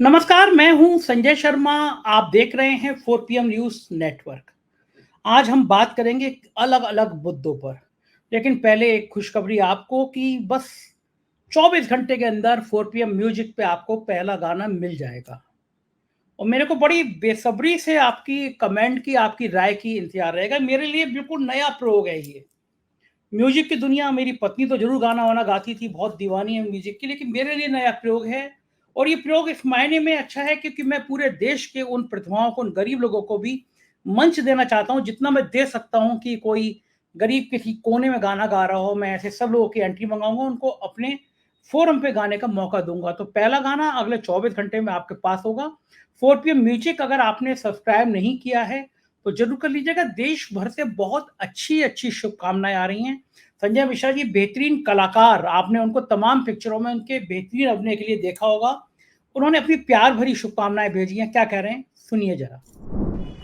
नमस्कार, मैं हूं संजय शर्मा। आप देख रहे हैं 4 PM न्यूज़ नेटवर्क। आज हम बात करेंगे अलग-अलग मुद्दों पर। लेकिन पहले एक खुशखबरी आपको कि बस 24 घंटे के अंदर 4 PM म्यूजिक पे आपको पहला गाना मिल जाएगा। और मेरे को बड़ी बेसब्री से आपकी कमेंट की, आपकी राय की इंतज़ार रहेगा। मेरे लिए बिल्कुल नया प्रयोग है ये। म्यूजिक की दुनिया, मेरी पत्नी तो ज़रूर गाना-वाना गाती थी, बहुत दीवानी है म्यूजिक की, लेकिन मेरे लिए नया प्रयोग है। और ये प्रयोग इस मायने में अच्छा है क्योंकि मैं पूरे देश के उन प्रतिभाओं को, उन गरीब लोगों को भी मंच देना चाहता हूँ, जितना मैं दे सकता हूँ कि कोई गरीब किसी कोने में गाना गा रहा हो, मैं ऐसे सब लोगों की एंट्री मँगाऊँगा, उनको अपने फ़ोरम पे गाने का मौका दूँगा। तो पहला गाना अगले 24 घंटे में आपके पास होगा। 4 PM म्यूजिक अगर आपने सब्सक्राइब नहीं किया है, तो ज़रूर कर लीजिएगा। देश भर से बहुत अच्छी-अच्छी शुभकामनाएँ आ रही हैं। संजय मिश्रा जी बेहतरीन कलाकार, आपने उनको तमाम पिक्चरों में उनके बेहतरीन अभिनय के लिए देखा होगा। उन्होंने अपनी प्यार भरी शुभकामनाएँ भेजी हैं, क्या कह रहे हैं? सुनिए ज़रा।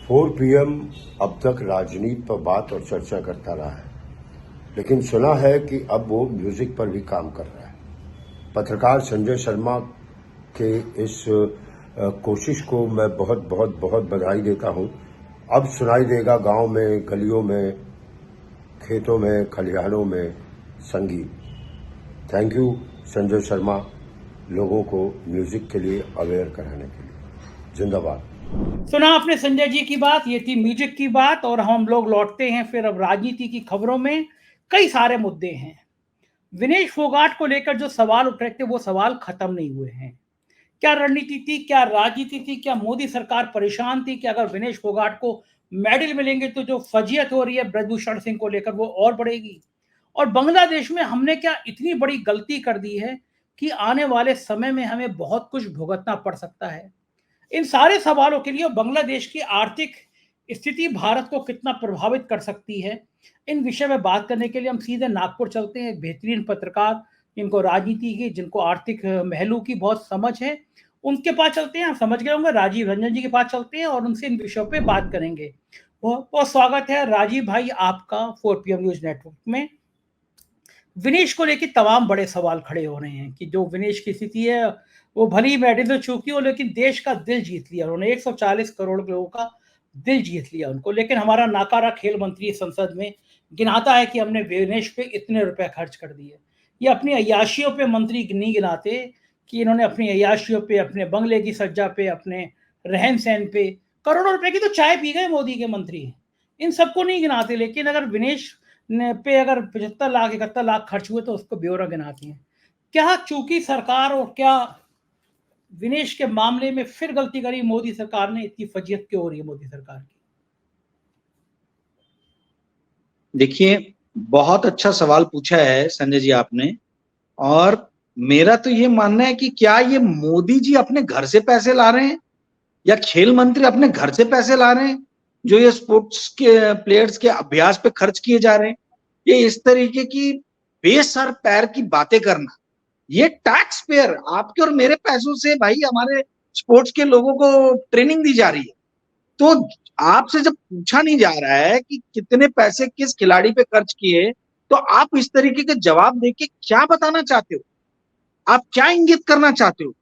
4 PM अब तक राजनीति पर बात और चर्चा करता रहा है, लेकिन सुना है कि अब वो म्यूजिक पर भी काम कर रहा है। पत्रकार संजय शर्मा के इस कोशिश को मैं बहुत बहुत बहुत बधाई देता हूं। अब सुनाई देगा गांव में, गलियों में, खेतों में, खलिहानों में संगीत। थैंक यू संजय शर्मा, लोगों को म्यूजिक के लिए अवेयर कराने के लिए। जिंदाबाद। सुना आपने संजय जी की बात, ये थी म्यूजिक की बात। और हम लोग लौटते हैं फिर अब राजनीति की खबरों में। कई सारे मुद्दे हैं। विनेश फोगाट को लेकर जो सवाल उठ रहे थे, वो सवाल खत्म नहीं हुए हैं। क्या रणनीति थी, क्या राजनीति थी, क्या मोदी सरकार परेशान थी कि अगर विनेश फोगाट को मेडल मिलेंगे तो जो फजीयत हो रही है ब्रजभूषण सिंह को लेकर वो और बढ़ेगी? और बांग्लादेश में हमने क्या इतनी बड़ी गलती कर दी है कि आने वाले समय में हमें बहुत कुछ भुगतना पड़ सकता है? इन सारे सवालों के लिए बांग्लादेश की आर्थिक स्थिति भारत को कितना प्रभावित कर सकती है, इन विषय में बात करने के लिए हम सीधे नागपुर चलते हैं। एक बेहतरीन पत्रकार जिनको राजनीति की, जिनको आर्थिक पहलू की बहुत समझ है, उनके पास चलते हैं। आप समझ गए होंगे, राजीव रंजन जी के पास चलते हैं और उनसे इन विषयों पे बात करेंगे। बहुत बहुत स्वागत है राजीव भाई आपका 4 PM न्यूज नेटवर्क में। विनेश को लेके तमाम बड़े सवाल खड़े हो रहे हैं कि जो विनेश की स्थिति है, वो भली मेडल तो चूकी हो, लेकिन देश का दिल जीत लिया उन्होंने। 140 करोड़ लोगों का दिल जीत लिया उनको। लेकिन हमारा नाकारा खेल मंत्री संसद में गिनाता है कि हमने विनेश पे इतने रुपए खर्च कर दिए। ये अपनी अय्याशियों पे मंत्री नहीं गिनाते कि इन्होंने अपनी अय्याशियों पे, अपने बंगले की सज्जा पे, अपने रहन सहन पे करोड़ों रुपए की तो चाय पी गए मोदी के मंत्री। इन सबको नहीं गिनाते। लेकिन अगर विनेश पे अगर 75 लाख 71 लाख खर्च हुए तो उसको ब्यौरा गिनाती हैं। क्या चूकी सरकार और क्या विनेश के मामले में फिर गलती करी मोदी सरकार ने? इतनी फजीयत क्यों हो रही है मोदी सरकार की? देखिए, बहुत अच्छा सवाल पूछा है संजय जी आपने। और मेरा तो ये मानना है कि क्या ये मोदी जी अपने घर से पैसे ला रहे हैं या खेल मंत्री अपने घर से पैसे ला रहे हैं जो ये स्पोर्ट्स के प्लेयर्स के अभ्यास पे खर्च किए जा रहे हैं? ये इस तरीके की बेसर पैर की बातें करना, ये टैक्स पेयर आपके और मेरे पैसों से भाई हमारे स्पोर्ट्स के लोगों को ट्रेनिंग दी जा रही है। तो आपसे जब पूछा नहीं जा रहा है कि कितने पैसे किस खिलाड़ी पे खर्च किए, तो आप इस तरीके के जवाब देके क्या बताना चाहते हो? आप क्या इंगित करना चाहते हो?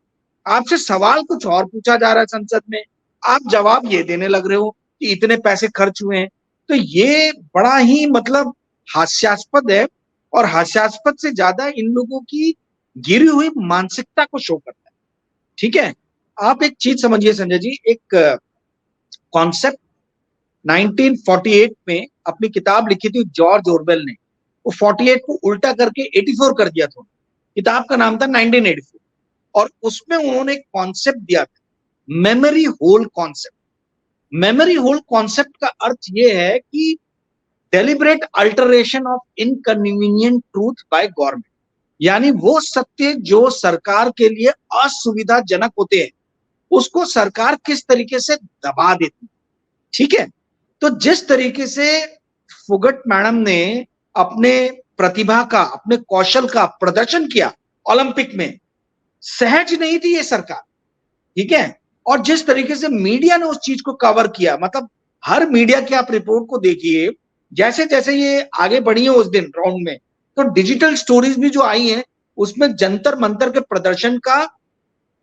आपसे सवाल कुछ और पूछा जा रहा है संसद में, आप जवाब ये देने लग रहे हो कि इतने पैसे खर्च हुए हैं। तो ये बड़ा ही मतलब हास्यास्पद है। और हास्यास्पद से ज्यादा इन लोगों की गिरी हुई मानसिकता को शो करता है। ठीक है, आप एक चीज समझिए संजय जी, एक कॉन्सेप्ट 1948 में अपनी किताब लिखी थी जॉर्ज ऑरवेल ने। वो 48 को उल्टा करके 84 कर दिया था। किताब का नाम था 1984। और उसमें उन्होंने एक कॉन्सेप्ट दिया था, memory hole concept. Memory hole concept का अर्थ यह है कि deliberate alteration of inconvenient truth by government, यानी वो सत्य जो सरकार के लिए असुविधाजनक होते हैं उसको सरकार किस तरीके से दबा देती है। ठीक है, तो जिस तरीके से फोगट मैडम ने अपने प्रतिभा का, अपने कौशल का प्रदर्शन किया ओलंपिक में, सहज नहीं थी ये सरकार। ठीक है, और जिस तरीके से मीडिया ने उस चीज को कवर किया, मतलब हर मीडिया की आप रिपोर्ट को देखिए, जैसे जैसे ये आगे बढ़ी है उस दिन राउंड में, तो डिजिटल स्टोरीज भी जो आई हैं उसमें जंतर मंतर के प्रदर्शन का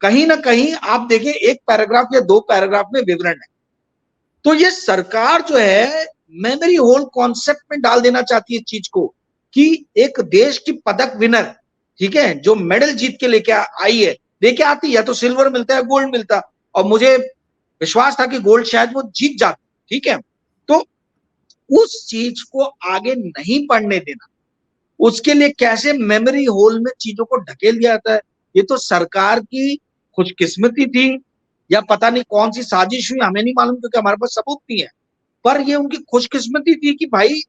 कहीं ना कहीं आप देखें एक पैराग्राफ या दो पैराग्राफ में विवरण है। तो ये सरकार जो है मेमोरी होल कॉन्सेप्ट में डाल देना चाहती है चीज को, कि एक देश की पदक विनर, ठीक है, जो मेडल जीत के लेके आई है, लेके आती है, या तो सिल्वर मिलता है, गोल्ड मिलता, और मुझे विश्वास था कि गोल्ड शायद वो जीत जाती, ठीक है। तो उस चीज को आगे नहीं बढ़ने देना, उसके लिए कैसे मेमोरी होल में चीजों को ढकेल दिया जाता है, ये तो सरकार की खुशकिस्मती थी या पता नहीं कौन सी साजिश हुई, हमें नहीं मालूम क्योंकि हमारे पास सबूत नहीं है। पर ये उनकी खुशकिस्मती थी कि भाई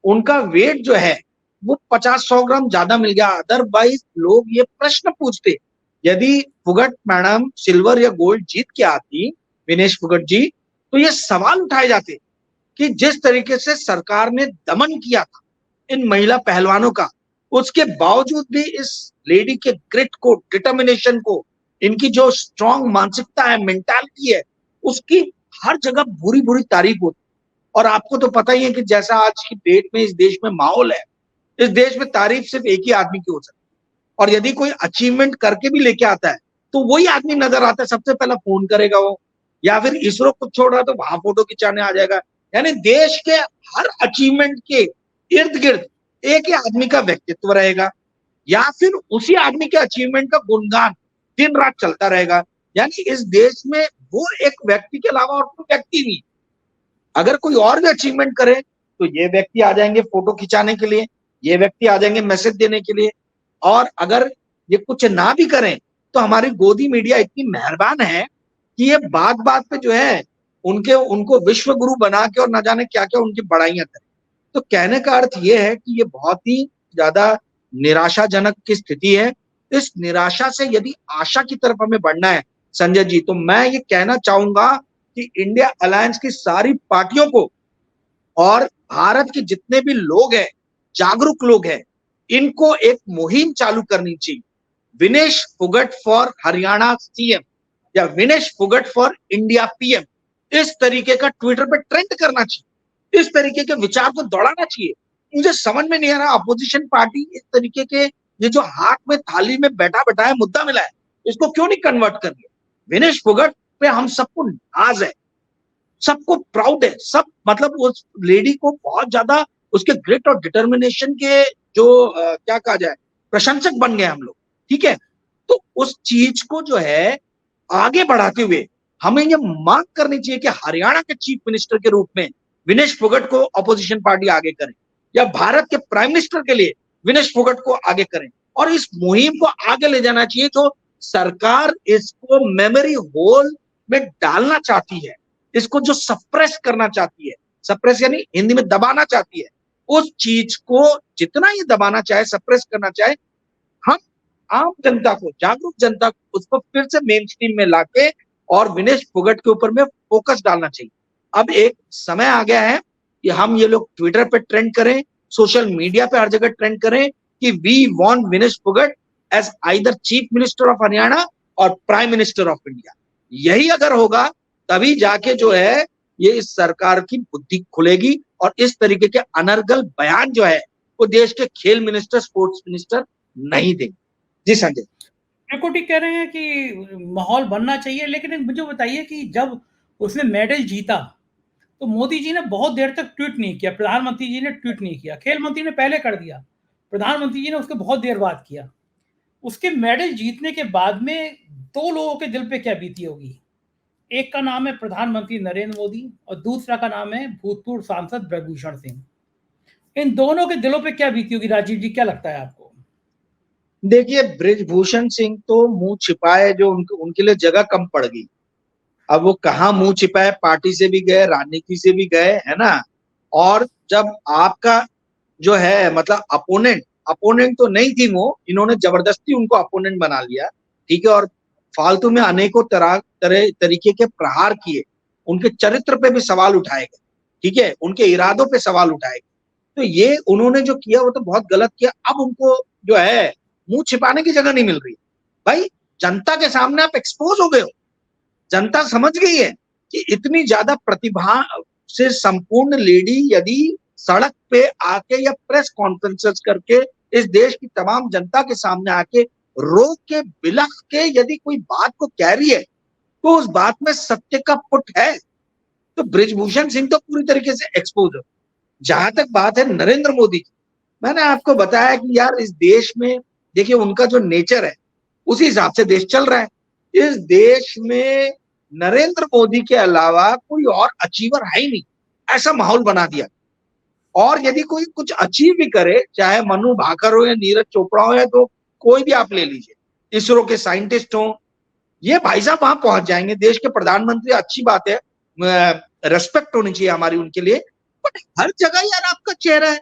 उनका वेट जो है वो 50-100 ग्राम ज्यादा मिल गया। अदरवाइज लोग ये प्रश्न पूछते, यदि फुगट मैडम सिल्वर या गोल्ड जीत के आती, विनेश फुगट जी, तो ये सवाल उठाए जाते कि जिस तरीके से सरकार ने दमन किया था इन महिला पहलवानों का, उसके बावजूद भी इस लेडी के ग्रिट को, डिटर्मिनेशन को, इनकी जो स्ट्रांग मानसिकता है, मेंटालिटी है, उसकी हर जगह बुरी बुरी तारीफ होती। और आपको तो पता ही है कि जैसा आज की डेट में इस देश में माहौल है, इस देश में तारीफ सिर्फ एक ही आदमी की हो सकती है, और यदि कोई अचीवमेंट करके भी लेके आता है तो वही आदमी नजर आता है, सबसे पहला फोन करेगा वो, या फिर इसरो को छोड़ रहा तो वहां फोटो खिंचाने आ जाएगा। यानी देश के हर अचीवमेंट के इर्द गिर्द एक ही आदमी का व्यक्तित्व रहेगा, या फिर उसी आदमी के अचीवमेंट का गुणगान दिन रात चलता रहेगा। यानी इस देश में वो एक व्यक्ति के अलावा और कोई व्यक्ति नहीं। अगर कोई और भी अचीवमेंट करे तो ये व्यक्ति आ जाएंगे फोटो खिंचाने के लिए, ये व्यक्ति आ जाएंगे मैसेज देने के लिए, और अगर ये कुछ ना भी करें तो हमारी गोदी मीडिया इतनी मेहरबान है कि ये बात बात पे जो है उनको विश्व गुरु बना के और ना जाने क्या क्या उनकी बड़ाइयां करें। तो कहने का अर्थ ये है कि ये बहुत ही ज्यादा निराशाजनक की स्थिति है। इस निराशा से यदि आशा की तरफ हमें बढ़ना है संजय जी, तो मैं ये कहना चाहूंगा कि इंडिया अलायंस की सारी पार्टियों को और भारत के जितने भी लोग हैं, जागरूक लोग हैं, इनको एक मुहिम चालू करनी चाहिए, विनेश फोगट फॉर हरियाणा सीएम या Vinesh Phogat for India PM. इस तरीके का ट्विटर पे ट्रेंड करना चाहिए, इस तरीके के विचार को दौड़ाना चाहिए। मुझे समझ में नहीं आ रहा अपोजिशन पार्टी इस तरीके के, ये जो हाथ में थाली में बैठा बैठा है मुद्दा मिला है, इसको क्यों नहीं कन्वर्ट कर दिया। विनेश फोगट पे हम सबको नाज है, सबको प्राउड है, सब मतलब उस लेडी को बहुत ज्यादा उसके ग्रिट और डिटर्मिनेशन के जो क्या कहा जाए प्रशंसक बन गए हम लोग, ठीक है। तो उस चीज को जो है आगे बढ़ाते हुए हमें ये मांग करनी चाहिए कि हरियाणा के चीफ मिनिस्टर के रूप में विनेश फोगट को अपोजिशन पार्टी आगे करे, या भारत के प्राइम मिनिस्टर के लिए विनेश फोगट को आगे करें, और इस मुहिम को आगे ले जाना चाहिए। जो सरकार इसको मेमोरी होल में डालना चाहती है, इसको जो सप्रेस करना चाहती है, सप्रेस यानी हिंदी में दबाना चाहती है, उस चीज को जितना ये दबाना चाहे, सप्रेस करना चाहे, हम आम जनता को, जागरूक जनता को उसको फिर से मेन स्ट्रीम में लाके और विनेश फोगट के ऊपर में फोकस डालना चाहिए। अब एक समय आ गया है कि हम ये लोग ट्विटर पे ट्रेंड करें, सोशल मीडिया पे हर जगह ट्रेंड करें कि we want Vinesh Phogat as either chief minister of Haryana और प्राइम मिनिस्टर ऑफ इंडिया। यही अगर होगा तभी जाके जो है ये इस सरकार की बुद्धि खुलेगी, और इस तरीके के अनर्गल बयान जो है वो देश के खेल मिनिस्टर, स्पोर्ट्स मिनिस्टर नहीं देंगे। जी संजय, बिल्कुल ठीक कह रहे हैं कि माहौल बनना चाहिए, लेकिन मुझे बताइए कि जब उसने मेडल जीता तो मोदी जी ने बहुत देर तक ट्वीट नहीं किया, प्रधानमंत्री जी ने ट्वीट नहीं किया, खेल मंत्री ने पहले कर दिया, प्रधानमंत्री जी ने उसके बहुत देर बाद किया। उसके मेडल जीतने के बाद में दो लोगों के दिल पे क्या बीती होगी, एक का नाम है प्रधानमंत्री नरेंद्र मोदी और दूसरा का नाम है भूतपूर्व सांसद ब्रजभूषण सिंह। इन दोनों के दिलों पे क्या बीती होगी राजीव जी, क्या लगता है आपको? देखिए ब्रिजभूषण सिंह तो मुंह छिपाए, जो उनके लिए जगह कम पड़ गई। अब वो कहाँ मुंह छिपाए, पार्टी से भी गए, राजनीति से भी गए, है ना। और जब आपका जो है मतलब अपोनेंट तो नहीं थी वो, इन्होंने जबरदस्ती उनको अपोनेंट बना लिया, ठीक है, और फालतू में अनेकों तरीके के प्रहार किए, उनके चरित्र पे भी सवाल उठाए गए, ठीक है, उनके इरादों पे सवाल उठाए गए। तो ये उन्होंने जो किया वो तो बहुत गलत किया। अब उनको जो है मुंह छिपाने की जगह नहीं मिल रही। भाई जनता के सामने आप एक्सपोज हो गए हो, जनता समझ गई है कि इतनी ज्यादा प्रतिभा से संपूर्ण लेडी यदि सड़क पे आके या प्रेस कॉन्फ्रेंसेस करके इस देश की तमाम जनता के सामने आके रो के बिलख के यदि कोई बात को कह रही है तो उस बात में सत्य का पुट है। तो बृजभूषण सिंह तो पूरी तरीके से एक्सपोज है। जहां तक बात है नरेंद्र मोदी की, मैंने आपको बताया कि यार इस देश में देखिए उनका जो नेचर है उसी हिसाब से देश चल रहा है। इस देश में नरेंद्र मोदी के अलावा कोई और अचीवर है ही नहीं, ऐसा माहौल बना दिया। और यदि कोई कुछ अचीव भी करे, चाहे मनु भाकर हो या नीरज चोपड़ा हो या तो कोई भी आप ले लीजिए, इसरो के साइंटिस्ट हो, ये भाई साहब वहां पहुंच जाएंगे। देश के प्रधानमंत्री, अच्छी बात है, रेस्पेक्ट होनी चाहिए हमारी उनके लिए, बट हर जगह यार आपका चेहरा है।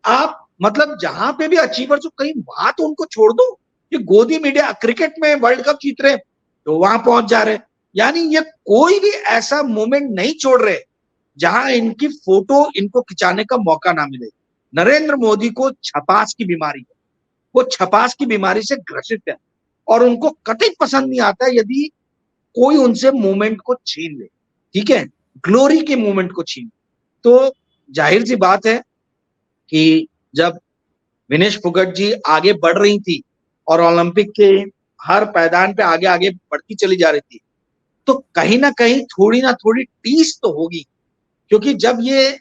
आप मतलब जहां पे भी अचीवर्स हो कहीं वहां तो उनको छोड़ दो। ये गोदी मीडिया, क्रिकेट में वर्ल्ड कप जीत रहे तो वहां पहुंच जा रहे, यानी ये कोई भी ऐसा मोमेंट नहीं छोड़ रहे जहां इनकी फोटो इनको खिंचाने का मौका ना मिले। नरेंद्र मोदी को छपास की बीमारी है, वो छपास की बीमारी से ग्रसित है और उनको कतई पसंद नहीं आता यदि कोई उनसे मूवमेंट को छीन ले, ठीक है, ग्लोरी के मूवमेंट को छीन। तो जाहिर सी बात है कि जब विनेश फोगाट जी आगे बढ़ रही थी और ओलंपिक के हर मैदान पे आगे आगे बढ़ती चली जा रही थी, तो कहीं ना कहीं थोड़ी ना थोड़ी टीस तो होगी, क्योंकि जब ये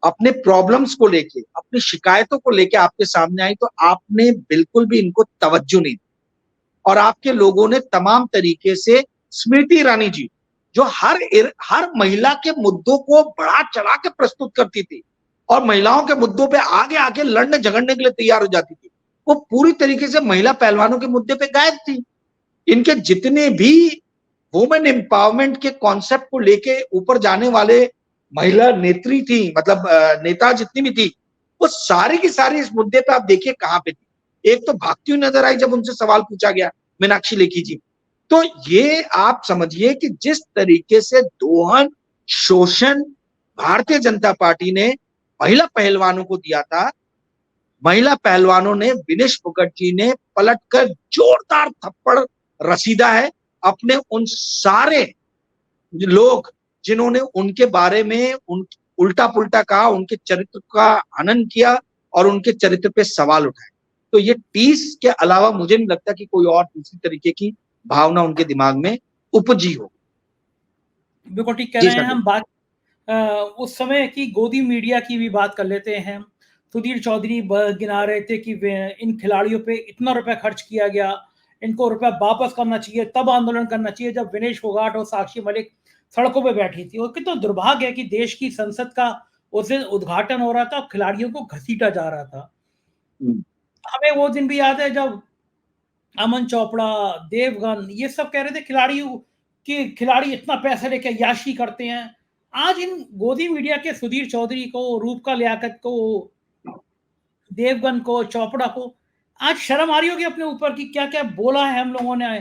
अपने प्रॉब्लम्स को लेके, अपनी शिकायतों को लेके आपके सामने आई तो आपने बिल्कुल भी इनको तवज्जो नहीं दी और आपके लोगों ने तमाम तरीके से, स्मृति ईरानी जी जो हर महिला के मुद्दों को बढ़ा चढ़ा के प्रस्तुत करती थी और महिलाओं के मुद्दों पे आगे आगे लड़ने झगड़ने के लिए तैयार हो जाती थी, वो पूरी तरीके से महिला पहलवानों के मुद्दे पे गायब थी। इनके जितने भी वुमेन एम्पावरमेंट के कॉन्सेप्ट को लेके ऊपर जाने वाले महिला नेत्री थी, मतलब नेता जितनी भी थी, वो सारी की सारी इस मुद्दे पे आप देखिए कहां पे थी। एक तो भागती हुई नजर आई जब उनसे सवाल पूछा गया, मीनाक्षी लेखी जी। तो ये आप समझिए कि जिस तरीके से दोहन, शोषण भारतीय जनता पार्टी ने महिला पहलवानों को दिया था, महिला पहलवानों ने, विनेश फोगाट जी ने पलटकर जोरदार थप्पड़ रसीदा है अपने उन सारे लोग जिन्होंने उनके बारे में उल्टा पुल्टा कहा, उनके चरित्र का हनन किया और उनके चरित्र पे सवाल उठाए। तो ये टीस के अलावा मुझे नहीं लगता कि कोई और दूसरी तरीके की भावना उनके दिमाग में उपजी हो। बिल्कुल ठीक कह जी रहे हैं। सर। हम बात उस समय की गोदी मीडिया की भी बात कर लेते हैं। सुधीर चौधरी गिना रहे थे कि इन खिलाड़ियों पे इतना रुपया खर्च किया गया, इनको रुपया वापस करना चाहिए, तब आंदोलन करना चाहिए जब विनेश फोगाट और साक्षी मलिक सड़कों पे बैठी थी। और कितना दुर्भाग्य है कि देश की संसद का उस दिन उद्घाटन हो रहा था और खिलाड़ियों को घसीटा जा रहा था। हमें वो दिन भी याद है जब अमन चोपड़ा, देवगन, ये सब कह रहे थे खिलाड़ी इतना पैसा लेके याशी करते हैं। आज इन गोदी मीडिया के सुधीर चौधरी को, रूपका लियाकत को, देवगन को, चोपड़ा को आज शर्म आ रही होगी अपने ऊपर कि क्या क्या बोला है हम लोगों ने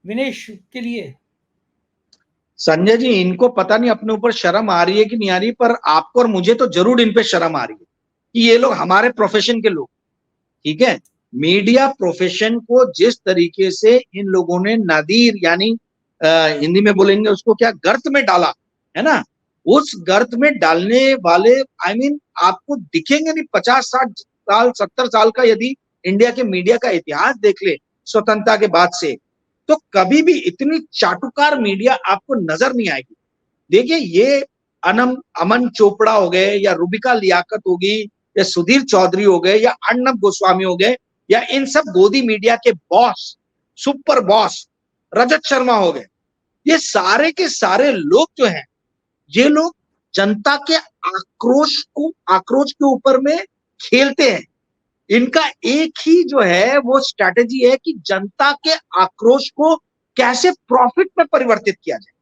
विनेश के लिए। संजय जी, इनको पता नहीं अपने ऊपर शर्म आ रही है कि नहीं आ रही, पर आपको और मुझे तो जरूर इन पे शर्म आ रही है कि ये लोग हमारे प्रोफेशन के लोग, ठीक है, मीडिया प्रोफेशन को जिस तरीके से इन लोगों ने नादीर, यानी हिंदी में बोलेंगे उसको क्या, गर्त में डाला है ना, उस गर्त में डालने वाले आपको दिखेंगे नहीं। 50-60 साल 70 साल का यदि इंडिया के मीडिया का इतिहास देख ले स्वतंत्रता के बाद से, तो कभी भी इतनी चाटुकार मीडिया आपको नजर नहीं आएगी। देखिए ये अमन चोपड़ा हो गए या रूबिका लियाकत होगी या सुधीर चौधरी हो गए या अर्नब गोस्वामी हो गए या इन सब गोदी मीडिया के boss, super boss Rajat Sharma हो गए, ये सारे के सारे लोग जो हैं, ये लोग जनता के आक्रोश के ऊपर में खेलते हैं। इनका एक ही जो है वो स्ट्रैटेजी है कि जनता के आक्रोश को कैसे प्रॉफिट में परिवर्तित किया जाए।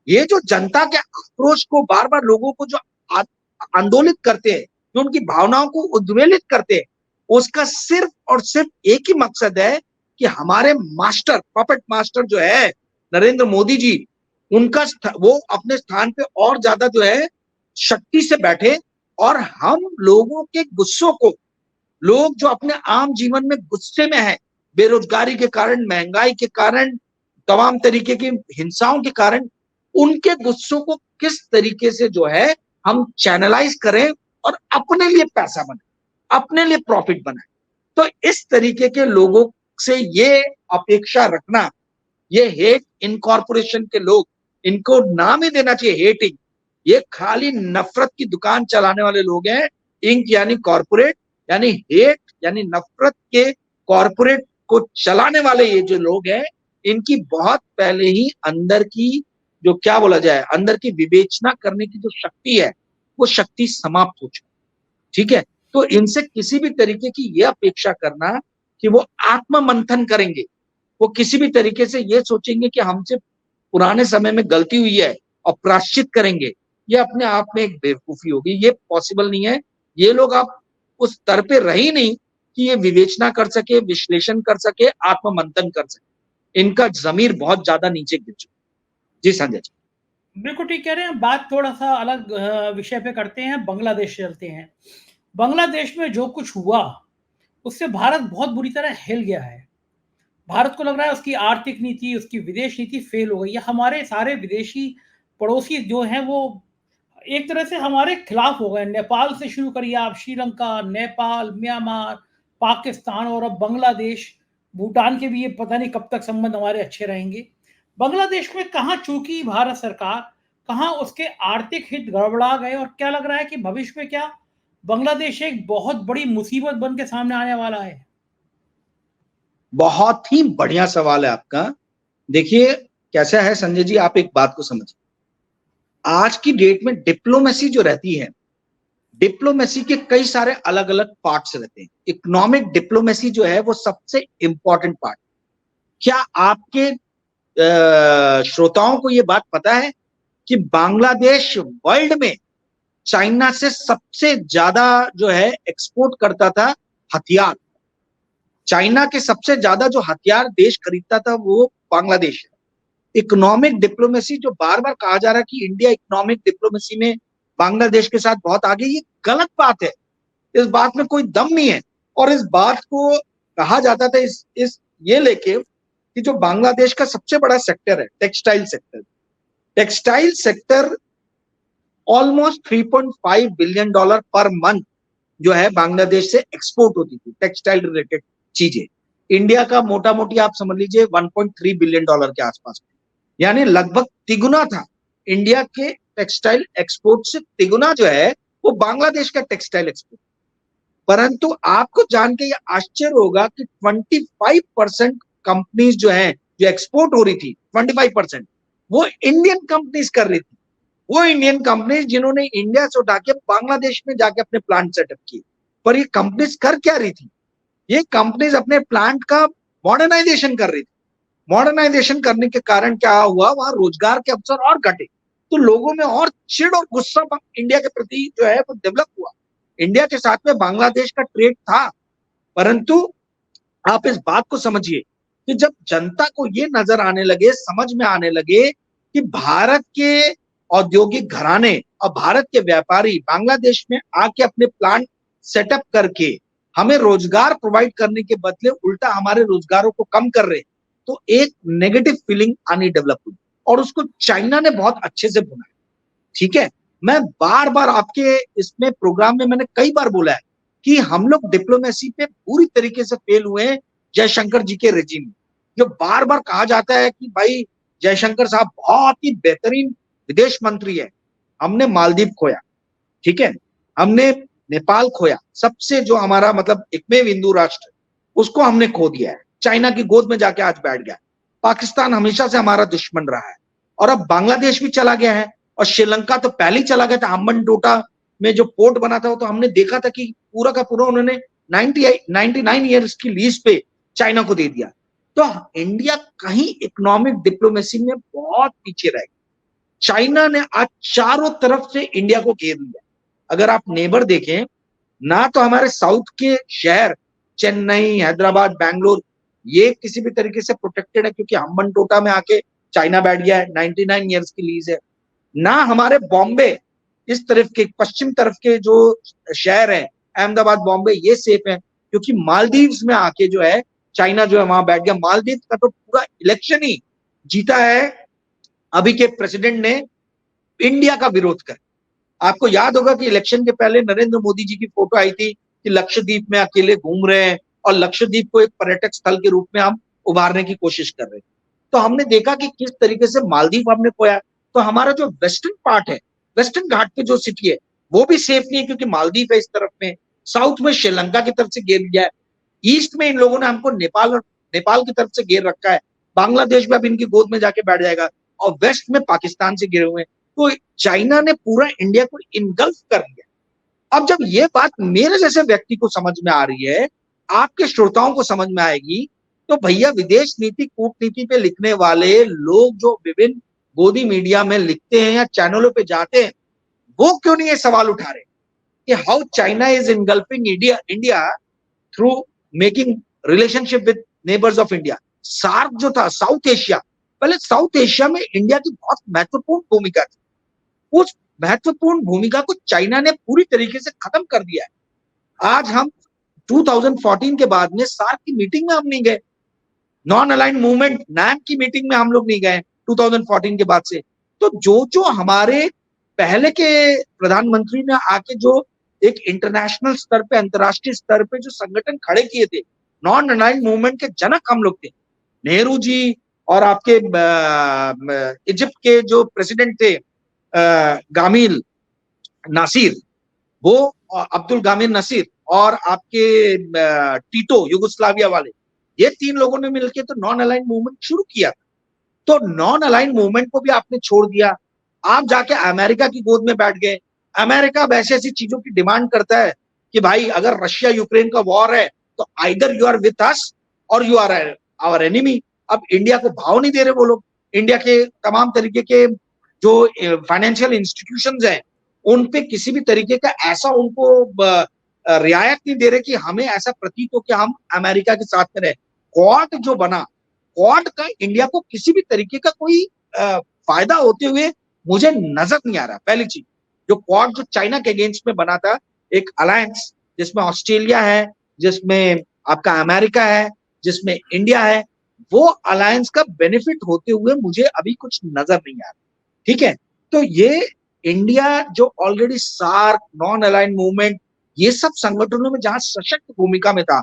ये जो जनता के आक्रोश को बार बार लोगों को जो आंदोलित करते हैं, जो उनकी भावनाओं को उद्वेलित करते हैं, उसका सिर्फ और सिर्फ एक ही मकसद है कि हमारे मास्टर, पपेट मास्टर जो है नरेंद्र मोदी जी, उनका वो अपने स्थान पे और ज्यादा जो है शक्ति से बैठे और हम लोगों के गुस्सों को, लोग जो अपने आम जीवन में गुस्से में है, बेरोजगारी के कारण, महंगाई के कारण, तमाम तरीके की हिंसाओं के कारण, उनके गुस्सों को किस तरीके से जो है हम चैनलाइज करें और अपने लिए पैसा बनाए, अपने लिए प्रॉफिट बनाए। तो इस तरीके के लोगों से ये अपेक्षा रखना, ये हेट इनकॉर्पोरेशन के लोग, इनको नाम ही देना चाहिए हेटिंग, ये खाली नफरत की दुकान चलाने वाले लोग हैं। इंक यानी कॉर्पोरेट, यानी हेट यानी नफरत के कॉर्पोरेट को चलाने वाले ये जो लोग हैं, इनकी बहुत पहले ही अंदर की जो क्या बोला जाए, अंदर की विवेचना करने की जो शक्ति है, वो शक्ति समाप्त हो चुकी। ठीक है, तो इनसे किसी भी तरीके की ये अपेक्षा करना कि वो आत्म मंथन करेंगे, वो किसी भी तरीके से ये सोचेंगे कि हमसे पुराने समय में गलती हुई है और प्रायश्चित करेंगे, ये अपने आप में एक बेवकूफी होगी, ये पॉसिबल नहीं है। ये लोग आप उस स्तर पे रहे नहीं कि ये विवेचना कर सके, विश्लेषण कर सके, आत्म मंथन कर सके। इनका जमीर बहुत ज्यादा नीचे गिर चुका। जी संजय जी। बिल्कुल ठीक कह रहे हैं। बात थोड़ा सा अलग विषय पे करते हैं, बांग्लादेश चलते हैं। बांग्लादेश में जो कुछ हुआ उससे भारत बहुत बुरी तरह हिल गया है। भारत को लग रहा है उसकी आर्थिक नीति, उसकी विदेश नीति फेल हो गई है। हमारे सारे विदेशी पड़ोसी जो हैं वो एक तरह से हमारे खिलाफ हो गए। नेपाल से शुरू करिए आप, श्रीलंका, नेपाल, म्यांमार, पाकिस्तान और अब बांग्लादेश, भूटान के भी ये पता नहीं कब तक संबंध हमारे अच्छे रहेंगे। बांग्लादेश में कहाँ चूकी भारत सरकार, कहाँ उसके आर्थिक हित गड़बड़ा गए और क्या लग रहा है कि भविष्य में क्या बांग्लादेश एक बहुत बड़ी मुसीबत बन के सामने आने वाला है? बहुत ही बढ़िया सवाल है आपका। देखिए कैसा है संजय जी, आप एक बात को समझिए, आज की डेट में डिप्लोमेसी जो रहती है, डिप्लोमेसी के कई सारे अलग अलग पार्ट्स रहते हैं। इकोनॉमिक डिप्लोमेसी जो है वो सबसे इंपॉर्टेंट पार्ट। क्या आपके श्रोताओं को ये बात पता है कि बांग्लादेश वर्ल्ड में चाइना से सबसे ज्यादा जो है एक्सपोर्ट करता था हथियार। चाइना के सबसे ज्यादा जो हथियार देश खरीदता था वो बांग्लादेश है। इकोनॉमिक डिप्लोमेसी जो बार बार कहा जा रहा है कि इंडिया इकोनॉमिक डिप्लोमेसी में बांग्लादेश के साथ बहुत आगे, ये गलत बात है। इस बात में कोई दम नहीं है। और इस बात को कहा जाता था इस ये लेके कि जो बांग्लादेश का सबसे बड़ा सेक्टर है textile sector, textile sector almost 3.5 billion dollar per month जो है बांग्लादेश से एक्सपोर्ट होती थी, टेक्सटाइल रिलेटेड चीजें। इंडिया का मोटा मोटी आप समझ लीजिए 1.3 बिलियन डॉलर के आसपास, यानी लगभग तिगुना था। इंडिया के टेक्सटाइल एक्सपोर्ट से तिगुना जो है वो बांग्लादेश का टेक्सटाइल एक्सपोर्ट। परंतु आपको जान के ये आश्चर्य होगा कि 25% कंपनीज जो है जो एक्सपोर्ट हो रही थी, 25% वो इंडियन कंपनीज कर रही थी। वो इंडियन कंपनीज जिन्होंने इंडिया से उठा के बांग्लादेश में जाके अपने प्लांट सेटअप किए। पर ये कंपनीज कर क्या रही थी? ये कंपनीज अपने प्लांट का मॉडर्नाइजेशन कर रही थी। मॉडर्नाइजेशन करने के कारण क्या हुआ, वहां रोजगार के अवसर और घटे, तो लोगों में और चिढ़ और गुस्सा इंडिया के प्रति जो है वो डेवलप हुआ। इंडिया के साथ में बांग्लादेश का ट्रेड था, परंतु आप इस बात को समझिए कि जब जनता को ये नजर आने लगे, समझ में आने लगे कि भारत के औद्योगिक घराने और भारत के व्यापारी बांग्लादेश में आके अपने प्लांट सेटअप करके हमें रोजगार प्रोवाइड करने के बदले उल्टा हमारे रोजगारों को कम कर रहे, तो एक नेगेटिव फीलिंग आनी डेवलप हुई और उसको चाइना ने बहुत अच्छे से बुना। ठीक है, मैं बार बार आपके इसमें प्रोग्राम में मैंने कई बार बोला है कि हम लोग डिप्लोमेसी पे पूरी तरीके से फेल हुए हैं जयशंकर जी के रेजिम में। जो बार बार कहा जाता है कि भाई जयशंकर साहब बहुत ही बेहतरीन विदेश मंत्री है, हमने मालदीव खोया, ठीक है, हमने नेपाल खोया, सबसे जो हमारा मतलब एकमेव हिंदू राष्ट्र उसको हमने खो दिया है, चाइना की गोद में जाके आज बैठ गया। पाकिस्तान हमेशा से हमारा दुश्मन रहा है और अब बांग्लादेश भी चला गया है और श्रीलंका तो पहले ही चला गया था। हम्बनटोटा में जो पोर्ट बना था वो तो हमने देखा था कि पूरा का पूरा उन्होंने 99 ईयर्स की लीज पे चाइना को दे दिया। तो इंडिया कहीं इकोनॉमिक डिप्लोमेसी में बहुत पीछे रह गया। चाइना ने आज चारों तरफ से इंडिया को घेर लिया। अगर आप नेबर देखें ना, तो हमारे साउथ के शहर चेन्नई, हैदराबाद, बैंगलोर ये किसी भी तरीके से प्रोटेक्टेड है क्योंकि हम्बनटोटा में आके चाइना बैठ गया है, 99 ईयर्स की लीज है। ना हमारे बॉम्बे इस तरफ के पश्चिम तरफ के जो शहर है अहमदाबाद, बॉम्बे ये सेफ है क्योंकि मालदीव्स में आके जो है चाइना जो है वहां बैठ गया। मालदीव का तो पूरा इलेक्शन ही जीता है अभी के प्रेसिडेंट ने इंडिया का विरोध कर। आपको याद होगा कि इलेक्शन के पहले नरेंद्र मोदी जी की फोटो आई थी कि लक्षद्वीप में अकेले घूम रहे हैं और लक्षद्वीप को एक पर्यटक स्थल के रूप में हम उभारने की कोशिश कर रहे हैं। तो हमने देखा कि किस तरीके से मालदीव हमने खोया। तो हमारा जो वेस्टर्न पार्ट है, वेस्टर्न घाट पे जो सिटी है, वो भी सेफ नहीं है, क्योंकि मालदीव है इस तरफ में, साउथ में श्रीलंका की तरफ से घेर लिया है, ईस्ट में इन लोगों ने हमको नेपाल की तरफ से घेर रखा है, बांग्लादेश भी अब इनकी गोद में जाके बैठ जाएगा, और वेस्ट में पाकिस्तान से घिरे हुए हैं। तो चाइना ने पूरा इंडिया को इनगल्फ कर लिया। अब जब ये बात मेरे जैसे व्यक्ति को समझ में आ रही है, आपके श्रोताओं को समझ में आएगी, तो भैया विदेश नीति कूटनीति पे लिखने वाले लोग जो विभिन्न गोदी मीडिया में लिखते हैं या चैनलों पे जाते हैं, वो क्यों नहीं ये सवाल उठा रहे कि how China is engulfing India through making relationship with neighbours of India. SAARC जो था, साउथ एशिया, पहले साउथ एशिया में इंडिया की बहुत महत्वपूर्ण भूमिका थी, उस महत्वपूर्ण भूमिका को चाइना ने पूरी तरीके से खत्म कर दिया है। आज हम 2014 के बाद में सार्क की मीटिंग में हम नहीं गए, नॉन अलाइंड मूवमेंट नैम की मीटिंग में हम लोग नहीं गए 2014 के बाद से। तो जो हमारे पहले के प्रधानमंत्री ने आके जो एक इंटरनेशनल स्तर पे, अंतर्राष्ट्रीय स्तर पे जो संगठन खड़े किए थे, नॉन अलाइंड मूवमेंट के जनक हम लोग थे, नेहरू जी, और आपके इजिप्ट के जो प्रेसिडेंट थे गामिल नासिर, वो अब्दुल गामिर नासिर, और आपके टीटो युगोस्लाविया वाले, ये तीन लोगों ने मिलकर तो नॉन अलाइंड मूवमेंट शुरू किया। तो नॉन अलाइंड मूवमेंट को भी आपने छोड़ दिया, आप जाके अमेरिका की गोद में बैठ गए। अमेरिका अब ऐसी ऐसी चीजों की डिमांड करता है कि भाई अगर रशिया यूक्रेन का वॉर है तो either you are with us और यू आर आवर एनिमी। अब इंडिया को भाव नहीं दे रहे वो लोग, इंडिया के तमाम तरीके के जो फाइनेंशियल इंस्टीट्यूशंस हैं उन पे किसी भी तरीके का ऐसा उनको रियायत नहीं दे रहे कि हमें ऐसा प्रतीत हो कि हम अमेरिका के साथ में रहे। क्वाड जो बना, क्वाड का इंडिया को किसी भी तरीके का कोई फायदा होते हुए मुझे नजर नहीं आ रहा। पहली चीज, जो क्वाड जो चाइना के अगेंस्ट में बना था, एक अलायंस जिसमें ऑस्ट्रेलिया है, जिसमें आपका अमेरिका है, जिसमें इंडिया है, वो अलायंस का बेनिफिट होते हुए मुझे अभी कुछ नजर नहीं आ रहा। ठीक है, तो ये इंडिया जो already SAARC, non aligned movement, ये सब संगठनों में जहां सशक्त भूमिका में था,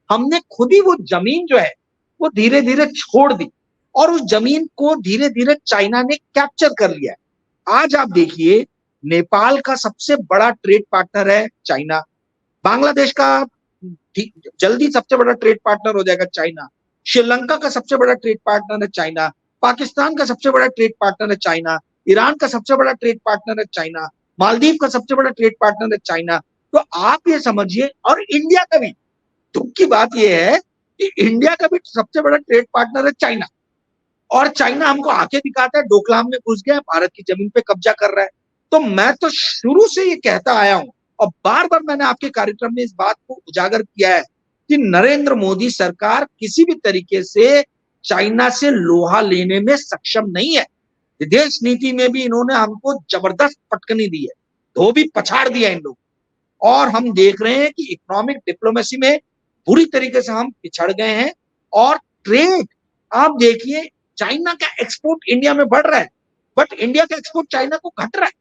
हमने खुद ही वो जमीन जो है वो धीरे धीरे छोड़ दी, और उस जमीन को धीरे धीरे चाइना ने कैप्चर कर लिया है। आज आप देखिए, नेपाल का सबसे बड़ा ट्रेड पार्टनर है चाइना, बांग्लादेश का जल्दी सबसे बड़ा ट्रेड पार्टनर हो जाएगा चाइना, श्रीलंका का सबसे बड़ा ट्रेड पार्टनर है चाइना, पाकिस्तान का सबसे बड़ा ट्रेड पार्टनर है चाइना, ईरान का सबसे बड़ा ट्रेड पार्टनर है चाइना, मालदीव का सबसे बड़ा ट्रेड पार्टनर है चाइना। तो आप ये समझिए, और इंडिया का भी, दुख की बात यह है कि इंडिया का भी सबसे बड़ा ट्रेड पार्टनर है चाइना, और चाइना हमको आके दिखाता है डोकलाम में घुस गया, भारत की जमीन पे कब्जा कर रहा है। तो मैं तो शुरू से ये कहता आया हूं, और बार बार मैंने आपके कार्यक्रम में इस बात को उजागर किया है कि नरेंद्र मोदी सरकार किसी भी तरीके से चाइना से लोहा लेने में सक्षम नहीं है। विदेश नीति में भी इन्होंने हमको जबरदस्त पटकनी दी है, धोबी पछाड़ दिया इन लोग, और हम देख रहे हैं कि इकोनॉमिक डिप्लोमेसी में बुरी तरीके से हम पिछड़ गए हैं। और ट्रेड, आप देखिए, चाइना का एक्सपोर्ट इंडिया में बढ़ रहा है, बट इंडिया का एक्सपोर्ट चाइना को घट रहा है।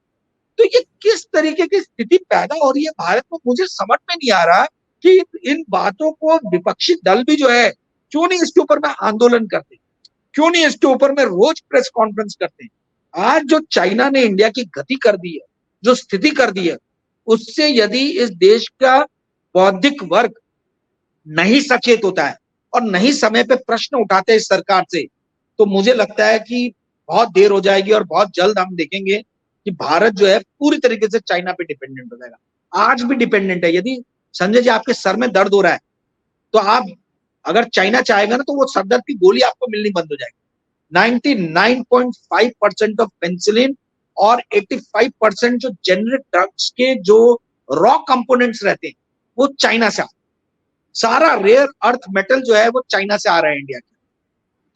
तो ये किस तरीके की स्थिति पैदा हो रही है भारत में, मुझे समझ में नहीं आ रहा कि इन बातों को विपक्षी दल भी जो है क्यों नहीं इसके ऊपर में आंदोलन करते, क्यों नहीं इसके ऊपर में रोज प्रेस कॉन्फ्रेंस करते। आज जो चाइना ने इंडिया की गति कर दी है, जो स्थिति कर दी है, उससे यदि इस देश का बौद्धिक वर्ग नहीं सचेत होता है और नहीं समय पे प्रश्न उठाते हैं इस सरकार से, तो मुझे लगता है कि बहुत देर हो जाएगी और बहुत जल्द हम देखेंगे कि भारत जो है पूरी तरीके से चाइना पे डिपेंडेंट हो जाएगा। आज भी डिपेंडेंट है। यदि संजय जी आपके सर में दर्द हो रहा है तो आप अगर चाइना चाहेगा ना तो वो सर दर्द की गोली आपको मिलनी बंद हो जाएगी। 99.5% ऑफ पेनिसिलिन और 85% जो जेनरिक ड्रग्स के जो रॉ कंपोनेंट्स रहते हैं वो चाइना से, सारा रेयर अर्थ मेटल जो है वो चाइना से आ रहा है इंडिया के।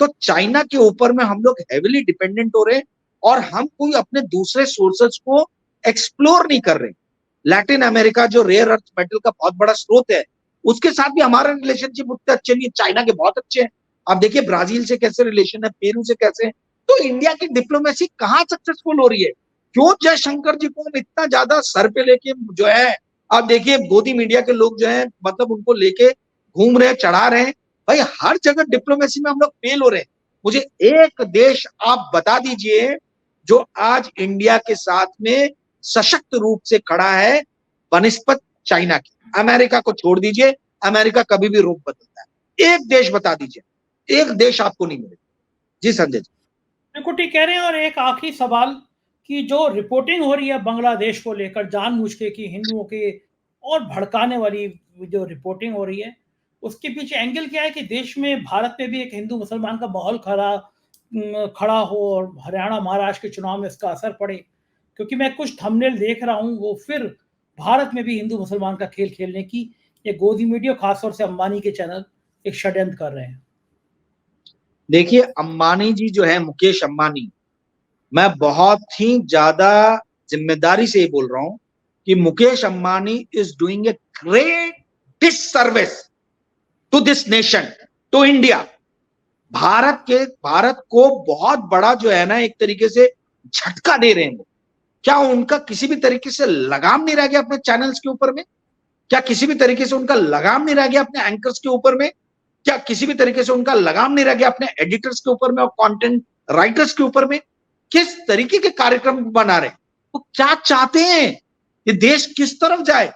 तो चाइना के ऊपर में हम लोग हेविली डिपेंडेंट हो रहे हैं और हम कोई अपने दूसरे सोर्सेस को एक्सप्लोर नहीं कर रहे। लैटिन अमेरिका जो रेयर अर्थ मेटल का बहुत बड़ा स्रोत है, उसके साथ भी हमारे रिलेशनशिप उतने अच्छे नहीं है, चाइना के बहुत अच्छे हैं। आप देखिए ब्राजील से कैसे रिलेशन है, पेरू से कैसे है। तो इंडिया की डिप्लोमेसी कहाँ सक्सेसफुल हो रही है? क्यों जयशंकर जी को हम इतना ज्यादा सर पे लेके जो है, आप देखिए गोदी मीडिया के लोग जो है मतलब उनको लेके घूम रहे हैं, चढ़ा रहे हैं। भाई हर जगह डिप्लोमेसी में हम लोग फेल हो रहे हैं। मुझे एक देश आप बता दीजिए जो आज इंडिया के साथ में सशक्त रूप से खड़ा है बनिस्पत चाइना की। अमेरिका को छोड़ दीजिए, अमेरिका कभी भी रुख बदलता है। एक देश बता दीजिए, एक देश आपको नहीं मिलेगा। जी संजय जी, बिल्कुल ठीक कह रहे हैं। और एक आखिरी सवाल कि जो रिपोर्टिंग हो रही है बांग्लादेश को लेकर जानबूझ के कि हिंदुओं के और भड़काने वाली जो रिपोर्टिंग हो रही है, उसके पीछे एंगल क्या है कि देश में, भारत में भी एक हिंदू मुसलमान का माहौल खड़ा हो और हरियाणा महाराष्ट्र के चुनाव में इसका असर पड़े? क्योंकि मैं कुछ थंबनेल देख रहा हूँ, वो फिर भारत में भी हिंदू मुसलमान का खेल खेलने की ये गोदी मीडिया, खासतौर से अंबानी के चैनल एक षड्यंत्र कर रहे हैं। देखिए अंबानी जी जो है, मुकेश अंबानी, मैं बहुत ही ज्यादा जिम्मेदारी से ये बोल रहा हूं कि Mukesh Ambani is doing a great disservice to this nation, to India. Bharat को बहुत बड़ा जो है ना एक तरीके से झटका दे रहे हैं वो। क्या उनका किसी भी तरीके से लगाम नहीं रह गया अपने चैनल्स के ऊपर में? क्या किसी भी तरीके से उनका लगाम नहीं रह गया अपने एंकर्स के ऊपर में? क्या किसी भी तरीके से उनका लगाम नहीं रह गया अपने एडिटर्स के ऊपर में और कंटेंट राइटर्स के ऊपर में? किस तरीके के कार्यक्रम बना रहे हैं वो? क्या चाहते हैं? ये देश किस तरफ जाए?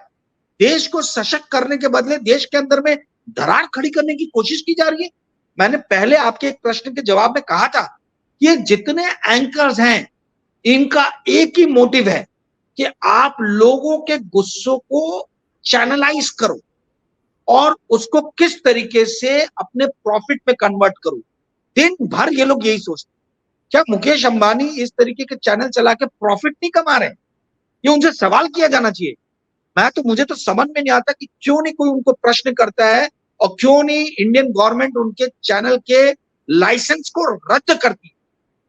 देश को सशक्त करने के बदले देश के अंदर में दरार खड़ी करने की कोशिश की जा रही है। मैंने पहले आपके एक प्रश्न के जवाब में कहा था कि ये जितने एंकर्स हैं इनका एक ही मोटिव है कि आप लोगों के गुस्सों को चैनलाइज करो और उसको किस तरीके से अपने प्रॉफिट में कन्वर्ट करो। दिन भर ये लोग यही सोचते हैं। क्या मुकेश अंबानी इस तरीके के चैनल चला के प्रॉफिट नहीं कमा रहे हैं? ये उनसे सवाल किया जाना चाहिए। मुझे तो समझ में नहीं आता कि क्यों नहीं कोई उनको प्रश्न करता है और क्यों नहीं इंडियन गवर्नमेंट उनके चैनल के लाइसेंस को रद्द करती है।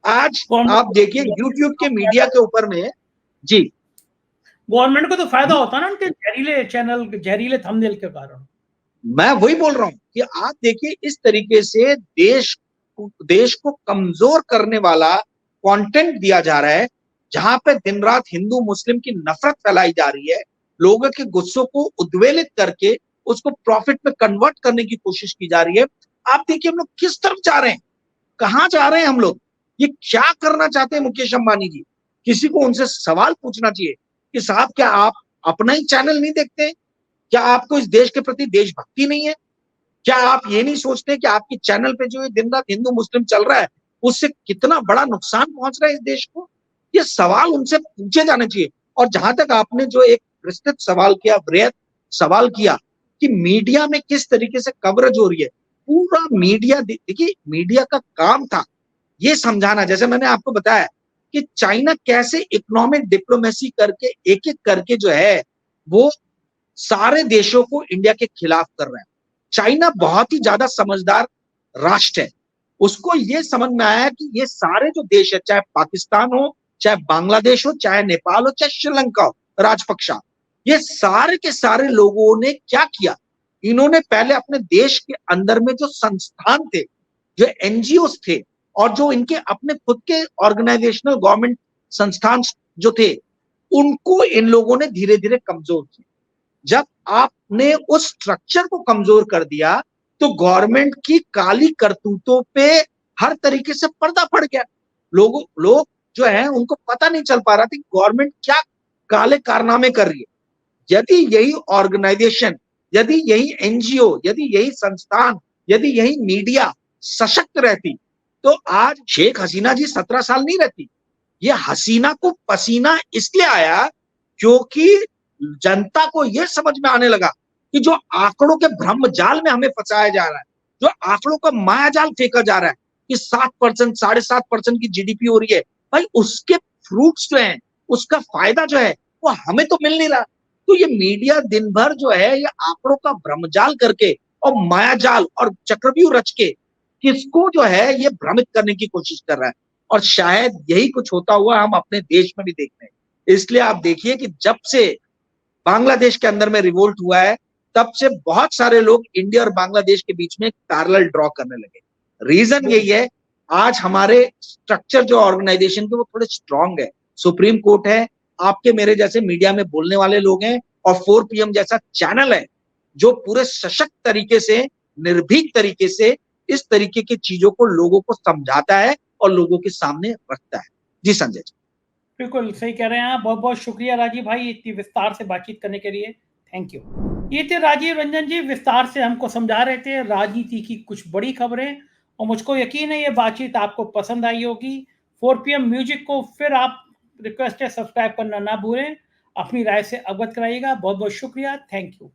आज आप देखिए यूट्यूब के मीडिया के ऊपर में, जी गवर्नमेंट को तो फायदा होता है ना उनके जहरीले चैनल, जहरीले थंबनेल के कारण। मैं वही बोल रहा हूं कि आप देखिए इस तरीके से देश को कमजोर करने वाला कंटेंट दिया जा रहा है, जहां पे दिन रात हिंदू मुस्लिम की नफरत फैलाई जा रही है, लोगों के गुस्सों को उद्वेलित करके उसको प्रॉफिट में कन्वर्ट करने की कोशिश की जा रही है। आप देखिए हम लोग किस तरफ जा रहे हैं, कहां जा रहे हैं हम लोग, ये क्या करना चाहते हैं मुकेश अंबानी जी? किसी को उनसे सवाल पूछना चाहिए कि साहब क्या आप अपना ही चैनल नहीं देखते? क्या आपको इस देश के प्रति देशभक्ति नहीं है? क्या आप ये नहीं सोचते कि आपके चैनल पे जो दिन रात हिंदू मुस्लिम चल रहा है उससे कितना बड़ा नुकसान पहुंच रहा है इस देश को? ये सवाल उनसे पूछे जाने चाहिए। और जहां तक आपने जो एक विस्तृत सवाल किया, बृहद सवाल किया कि मीडिया में किस तरीके से कवरेज हो रही है, पूरा मीडिया, देखिए मीडिया का काम था ये समझाना, जैसे मैंने आपको बताया कि चाइना कैसे इकोनॉमिक डिप्लोमेसी करके एक एक करके जो है वो सारे देशों को इंडिया के खिलाफ कर रहा है। चाइना बहुत ही ज्यादा समझदार राष्ट्र है। उसको ये समझ में आया कि ये सारे जो देश है, चाहे पाकिस्तान हो, चाहे बांग्लादेश हो, चाहे नेपाल हो, चाहे श्रीलंका हो, राजपक्षा, ये सारे के सारे लोगों ने क्या किया, इन्होंने पहले अपने देश के अंदर में जो संस्थान थे, जो एनजीओ थे और जो इनके अपने खुद के ऑर्गेनाइजेशनल गवर्नमेंट संस्थान जो थे, उनको इन लोगों ने धीरे धीरे कमजोर किया। जब आपने उस स्ट्रक्चर को कमजोर कर दिया तो गवर्नमेंट की काली करतूतों पे हर तरीके से पर्दा पड़ गया। लोग जो है उनको पता नहीं चल पा रहा था कि गवर्नमेंट क्या काले कारनामे कर रही है। यदि यही ऑर्गेनाइजेशन, यदि यही एनजीओ, यदि यही संस्थान, यदि यही मीडिया सशक्त रहती तो आज शेख हसीना जी 17 साल नहीं रहती। ये हसीना को पसीना इसलिए आया क्योंकि जनता को यह समझ में आने लगा कि जो आंकड़ों के भ्रम जाल में हमें फंसाया जा रहा है, जो आंकड़ों का मायाजाल फेंका जा रहा है कि 7%, 7.5% की जीडीपी हो रही है, भाई उसके फ्रूट्स जो हैं, उसका फायदा जो है वो हमें तो मिल नहीं रहा। तो ये मीडिया दिन भर जो है ये आंकड़ों का भ्रमजाल करके और मायाजाल और चक्रव्यूह रच के किसको जो है ये भ्रमित करने की कोशिश कर रहा है। और शायद यही कुछ होता हुआ हम अपने देश में भी देख रहे हैं। इसलिए आप देखिए कि जब से बांग्लादेश के अंदर में रिवोल्ट हुआ है तब से बहुत सारे लोग इंडिया और बांग्लादेश के बीच में पैरेलल ड्रॉ करने लगे। रीजन यही है, आज हमारे स्ट्रक्चर जो ऑर्गेनाइजेशन के वो थोड़े स्ट्रांग है। सुप्रीम कोर्ट है, आपके मेरे जैसे मीडिया में बोलने वाले लोग हैं और 4 PM जैसा चैनल है। जो पूरे सशक्त तरीके से, निर्भीक तरीके से इस तरीके की चीजों को लोगों को समझाता है और लोगों के सामने रखता है। जी संजय जी। बिल्कुल सही कह रहे हैं आप। बहुत बहुत शुक्रिया राजीव भाई इतनी विस्तार से बातचीत करने के लिए। Thank you. ये थे राजीव रंजन जी, विस्तार से हमको समझा रहे थे राजनीति की कुछ बड़ी खबरें, और मुझको यकीन है ये बातचीत आपको पसंद आई होगी। 4 PM म्यूजिक को फिर आप रिक्वेस्ट है सब्सक्राइब करना ना भूलें, अपनी राय से अवगत कराइएगा। बहुत बहुत शुक्रिया। Thank you.